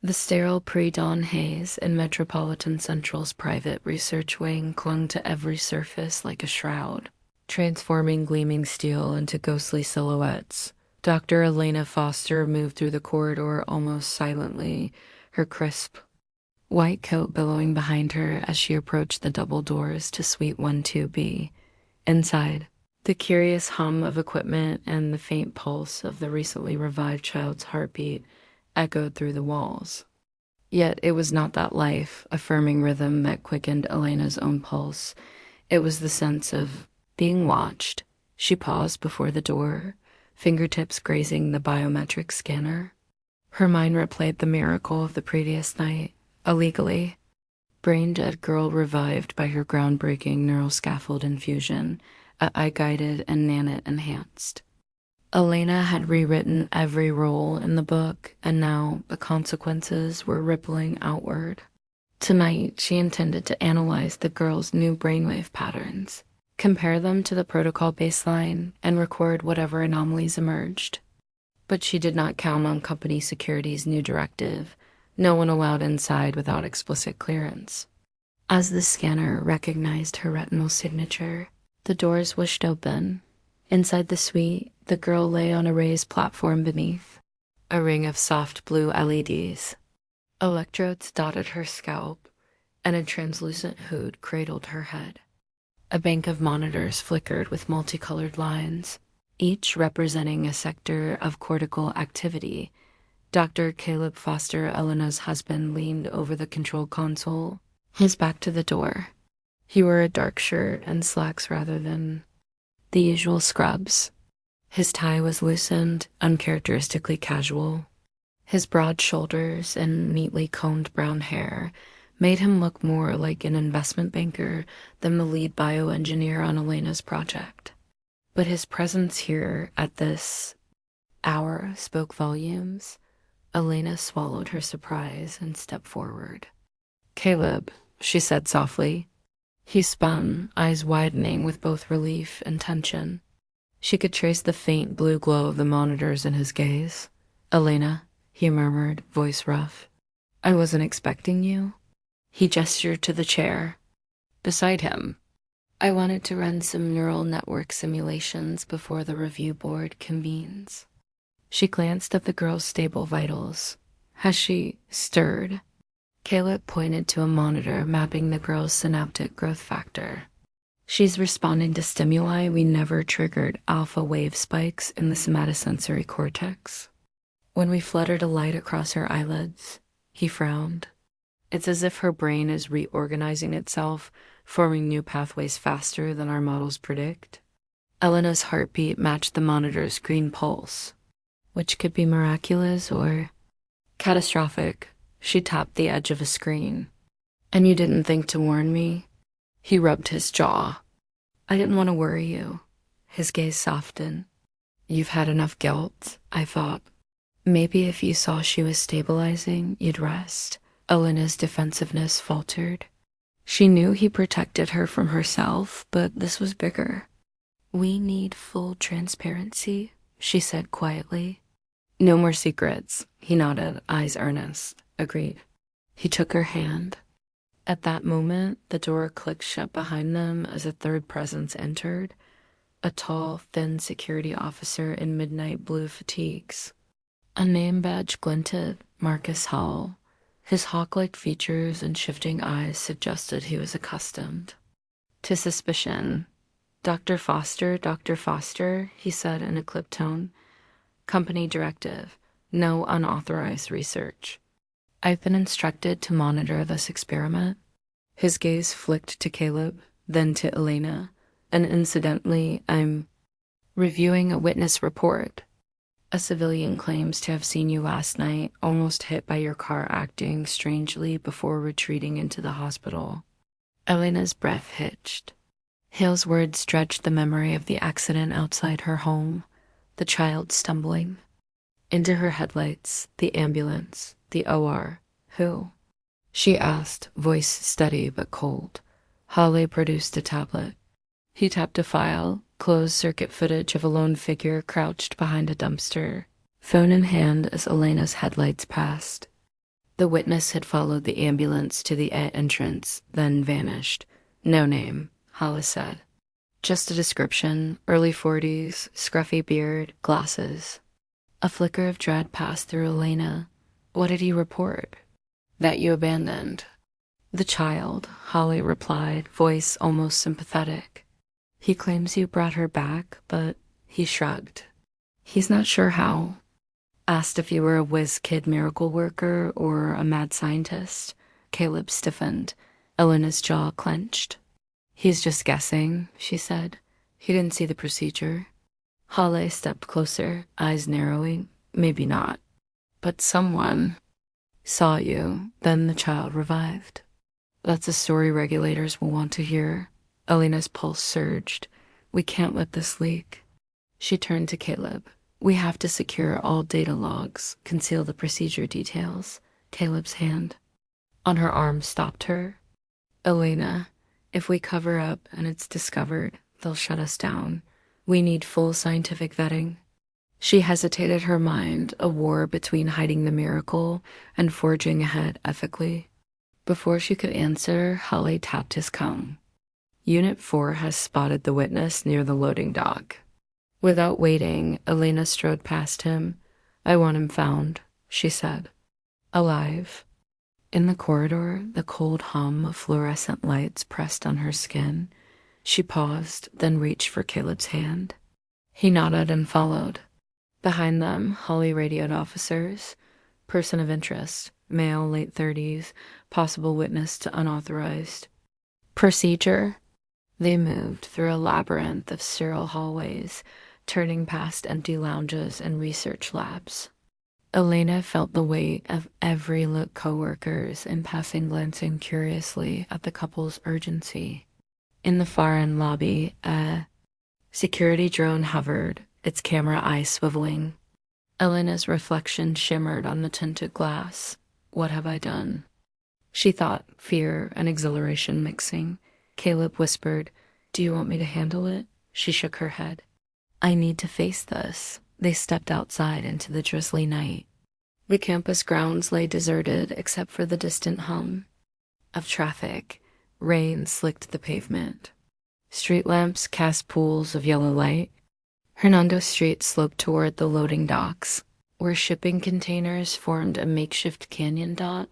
The sterile pre-dawn haze in Metropolitan Central's private research wing clung to every surface like a shroud, transforming gleaming steel into ghostly silhouettes. Dr. Elena Foster moved through the corridor almost silently, her crisp, white coat billowing behind her as she approached the double doors to Suite 12B. Inside, the curious hum of equipment and the faint pulse of the recently revived child's heartbeat echoed through the walls. Yet it was not that life-affirming rhythm that quickened Elena's own pulse. It was the sense of being watched. She paused before the door, fingertips grazing the biometric scanner. Her mind replayed the miracle of the previous night, illegally. Brain-dead girl revived by her groundbreaking neural scaffold infusion, AI-guided and nanite-enhanced. Elena had rewritten every role in the book, and now the consequences were rippling outward. Tonight, she intended to analyze the girl's new brainwave patterns, compare them to the protocol baseline, and record whatever anomalies emerged. But she did not count on company security's new directive: no one allowed inside without explicit clearance. As the scanner recognized her retinal signature, the doors whooshed open. Inside the suite, the girl lay on a raised platform beneath, a ring of soft blue LEDs. Electrodes dotted her scalp, and a translucent hood cradled her head. A bank of monitors flickered with multicolored lines, each representing a sector of cortical activity. Dr. Caleb Foster, Elena's husband, leaned over the control console, his back to the door. He wore a dark shirt and slacks rather than the usual scrubs. His tie was loosened, uncharacteristically casual. His broad shoulders and neatly combed brown hair made him look more like an investment banker than the lead bioengineer on Elena's project. But his presence here at this hour spoke volumes. Elena swallowed her surprise and stepped forward. "Caleb," she said softly. He spun, eyes widening with both relief and tension. She could trace the faint blue glow of the monitors in his gaze. "Elena," he murmured, voice rough. "I wasn't expecting you." He gestured to the chair beside him. "I wanted to run some neural network simulations before the review board convenes." She glanced at the girl's stable vitals. "Has she stirred?" Caleb pointed to a monitor mapping the girl's synaptic growth factor. "She's responding to stimuli we never triggered alpha wave spikes in the somatosensory cortex." When we fluttered a light across her eyelids, he frowned. "It's as if her brain is reorganizing itself, forming new pathways faster than our models predict." Elena's heartbeat matched the monitor's green pulse, which could be miraculous or catastrophic. She tapped the edge of a screen. "And you didn't think to warn me?" He rubbed his jaw. "I didn't want to worry you." His gaze softened. "You've had enough guilt, I thought. Maybe if you saw she was stabilizing, you'd rest." Elena's defensiveness faltered. She knew he protected her from herself, but this was bigger. "We need full transparency," she said quietly. "No more secrets," he nodded, eyes earnest. "Agreed." He took her hand. At that moment, the door clicked shut behind them as a third presence entered, a tall, thin security officer in midnight blue fatigues. A name badge glinted: Marcus Hall. His hawk-like features and shifting eyes suggested he was accustomed to suspicion. Dr. Foster," he said in a clipped tone. "Company directive. No unauthorized research. I've been instructed to monitor this experiment." His gaze flicked to Caleb, then to Elena. "And incidentally, I'm reviewing a witness report. A civilian claims to have seen you last night, almost hit by your car acting strangely before retreating into the hospital." Elena's breath hitched. Hale's words dredged the memory of the accident outside her home, the child stumbling. Into her headlights, the ambulance, the OR. "Who?" she asked, voice steady but cold. Hale produced a tablet. He tapped a file, closed-circuit footage of a lone figure crouched behind a dumpster, phone in hand as Elena's headlights passed. The witness had followed the ambulance to the entrance, then vanished. No name, Hollis said. Just a description, early 40s, scruffy beard, glasses. A flicker of dread passed through Elena. What did he report? That you abandoned. The child, Holly replied, voice almost sympathetic. He claims you brought her back, but he shrugged. He's not sure how. Asked if you were a whiz kid miracle worker or a mad scientist. Caleb stiffened. Elena's jaw clenched. He's just guessing, she said. He didn't see the procedure. Holly stepped closer, eyes narrowing. Maybe not. But someone saw you, then the child revived. That's a story regulators will want to hear. Elena's pulse surged. We can't let this leak. She turned to Caleb. We have to secure all data logs, conceal the procedure details. Caleb's hand on her arm stopped her. Elena, if we cover up and it's discovered, they'll shut us down. We need full scientific vetting. She hesitated, her mind a war between hiding the miracle and forging ahead ethically. Before she could answer, Holly tapped his comb. Unit 4 has spotted the witness near the loading dock. Without waiting, Elena strode past him. I want him found, she said. Alive. In the corridor, the cold hum of fluorescent lights pressed on her skin. She paused, then reached for Caleb's hand. He nodded and followed. Behind them, Holly radioed officers. Person of interest, male, late 30s, possible witness to unauthorized. Procedure. They moved through a labyrinth of sterile hallways, turning past empty lounges and research labs. Elena felt the weight of every lit coworkers in passing, glancing curiously at the couple's urgency. In the far end lobby, a security drone hovered, its camera eye swiveling. Elena's reflection shimmered on the tinted glass. What have I done? She thought, fear and exhilaration mixing. Caleb whispered, Do you want me to handle it? She shook her head. I need to face this. They stepped outside into the drizzly night. The campus grounds lay deserted except for the distant hum of traffic. Rain slicked the pavement. Street lamps cast pools of yellow light. Hernando Street sloped toward the loading docks. Where shipping containers formed a makeshift canyon dot,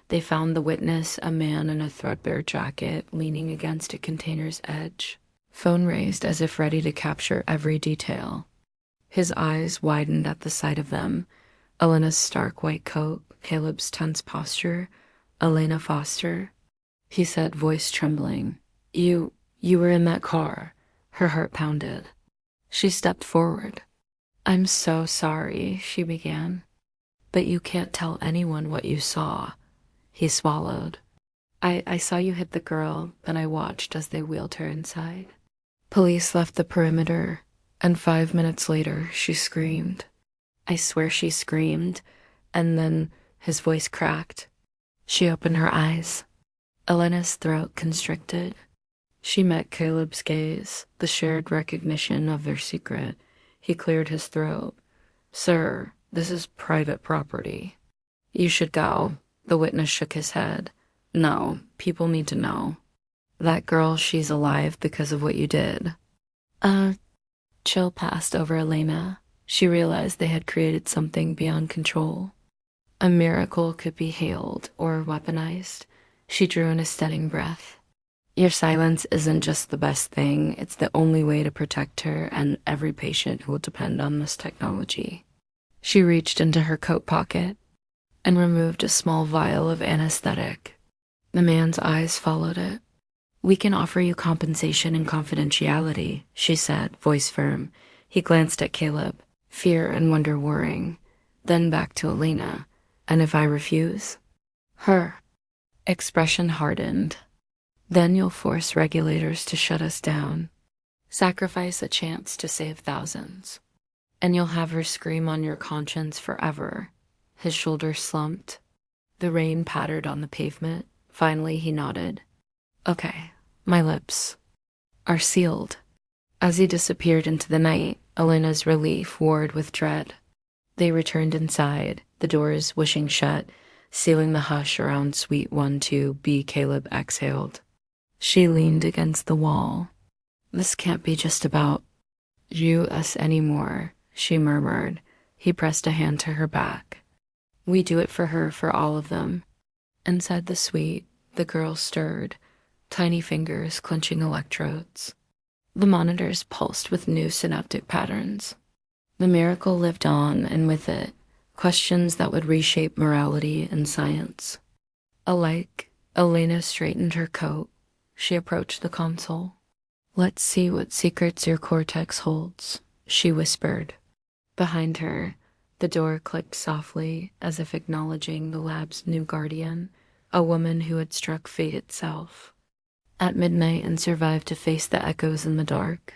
they found the witness, a man in a threadbare jacket, leaning against a container's edge. Phone raised as if ready to capture every detail. His eyes widened at the sight of them. Elena's stark white coat, Caleb's tense posture. Elena Foster. He said, voice trembling. You were in that car. Her heart pounded. She stepped forward. I'm so sorry, she began. But you can't tell anyone what you saw. He swallowed. I saw you hit the girl, then I watched as they wheeled her inside. Police left the perimeter, and 5 minutes later, she screamed. I swear she screamed, and then his voice cracked. She opened her eyes. Elena's throat constricted. She met Caleb's gaze, the shared recognition of their secret. He cleared his throat. Sir, this is private property. You should go. The witness shook his head. No, people need to know. That girl, she's alive because of what you did. Chill passed over Elena. She realized they had created something beyond control. A miracle could be hailed or weaponized. She drew in a stunning breath. Your silence isn't just the best thing, it's the only way to protect her and every patient who will depend on this technology. She reached into her coat pocket and removed a small vial of anesthetic. The man's eyes followed it. We can offer you compensation and confidentiality, she said, voice firm. He glanced at Caleb, fear and wonder warring, then back to Elena. And if I refuse? Her expression hardened. Then you'll force regulators to shut us down, sacrifice a chance to save thousands, and you'll have her scream on your conscience forever. His shoulders slumped. The rain pattered on the pavement. Finally, he nodded. Okay, my lips are sealed. As he disappeared into the night, Elena's relief warred with dread. They returned inside, the doors whooshing shut, sealing the hush around Suite 12B. Caleb exhaled. She leaned against the wall. This can't be just about us anymore, she murmured. He pressed a hand to her back. We do it for her, for all of them. Inside the suite, the girl stirred, tiny fingers clenching electrodes. The monitors pulsed with new synaptic patterns. The miracle lived on, and with it, questions that would reshape morality and science. Alike, Elena straightened her coat. She approached the console. Let's see what secrets your cortex holds, she whispered. Behind her, the door clicked softly, as if acknowledging the lab's new guardian, a woman who had struck fate itself. At midnight and survived to face the echoes in the dark,